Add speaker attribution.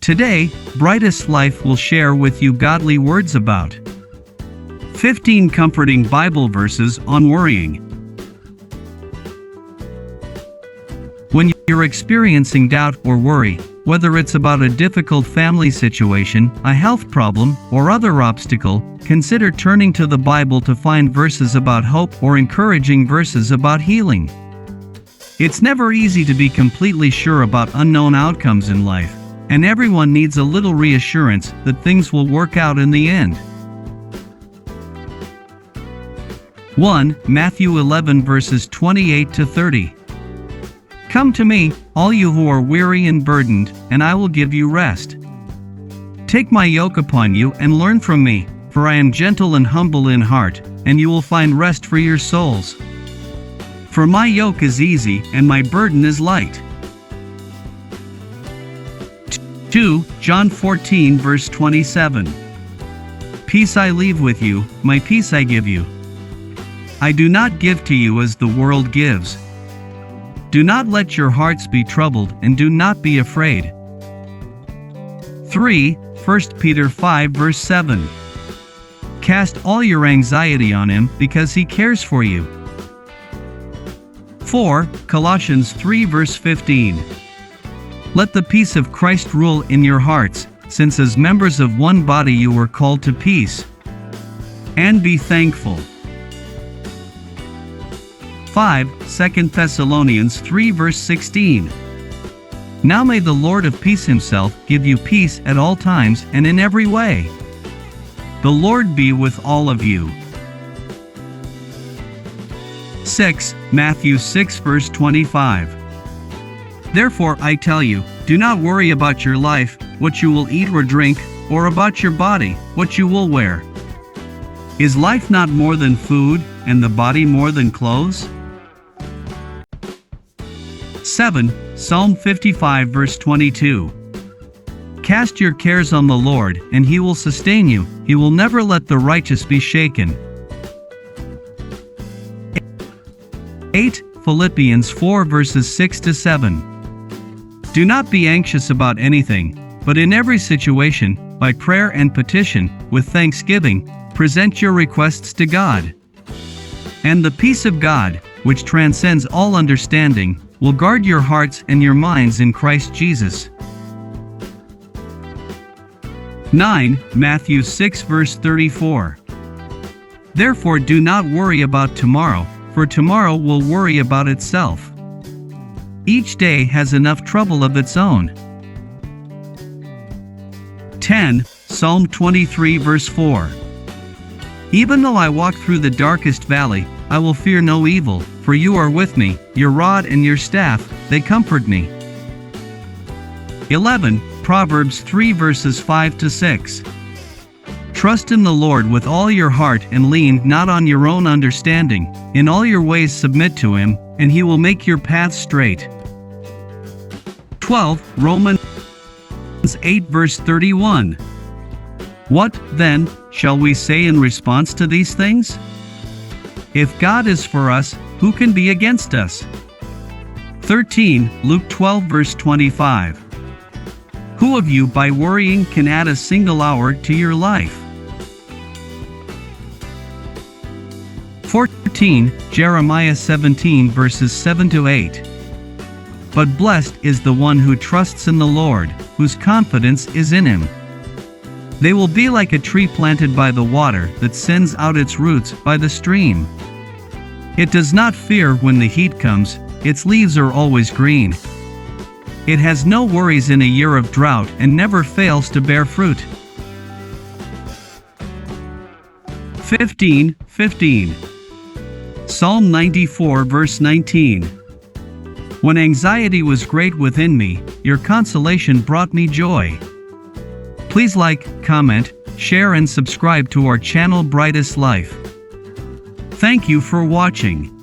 Speaker 1: Today, Brightest Life will share with you godly words about 15 comforting Bible verses on worrying. When you're experiencing doubt or worry, whether it's about a difficult family situation, a health problem, or other obstacle, consider turning to the Bible to find verses about hope or encouraging verses about healing. It's never easy to be completely sure about unknown outcomes in life, and everyone needs a little reassurance that things will work out in the end. 1. Matthew 11 verses 28 to 30. Come to me, all you who are weary and burdened, and I will give you rest. Take my yoke upon you and learn from me, for I am gentle and humble in heart, and you will find rest for your souls. For my yoke is easy and my burden is light. 2. John 14 verse 27. Peace I leave with you, my peace I give you. I do not give to you as the world gives. Do not let your hearts be troubled and do not be afraid. 3. 1 Peter 5 verse 7. Cast all your anxiety on him because he cares for you. 4. Colossians 3 verse 15. Let the peace of Christ rule in your hearts, since as members of one body you were called to peace. And be thankful. 5. 2 Thessalonians 3 verse 16. Now may the Lord of peace himself give you peace at all times and in every way. The Lord be with all of you. 6. Matthew 6 verse 25. Therefore I tell you, do not worry about your life, what you will eat or drink, or about your body, what you will wear. Is life not more than food, and the body more than clothes? 7. Psalm 55 verse 22. Cast your cares on the Lord, and he will sustain you, he will never let the righteous be shaken. 8. Philippians 4 verses 6 to 7. Do not be anxious about anything, but in every situation, by prayer and petition, with thanksgiving, present your requests to God. And the peace of God, which transcends all understanding, will guard your hearts and your minds in Christ Jesus. 9. Matthew 6 verse 34. Therefore do not worry about tomorrow, for tomorrow will worry about itself. Each day has enough trouble of its own. 10. Psalm 23 verse 4. Even though I walk through the darkest valley, I will fear no evil, for you are with me, your rod and your staff, they comfort me. 11. Proverbs 3 verses 5 to 6. Trust in the Lord with all your heart and lean not on your own understanding, in all your ways submit to him, and he will make your paths straight. 12. Romans 8 verse 31. What, then, shall we say in response to these things? If God is for us, who can be against us? 13. Luke 12 verse 25. Who of you by worrying can add a single hour to your life? 14. Jeremiah 17 verses 7 to 8. But blessed is the one who trusts in the Lord, whose confidence is in him. They will be like a tree planted by the water that sends out its roots by the stream. It does not fear when the heat comes, its leaves are always green. It has no worries in a year of drought and never fails to bear fruit. 15. Psalm 94 verse 19. When anxiety was great within me, your consolation brought me joy. Please like, comment, share and subscribe to our channel Brightest Life. Thank you for watching.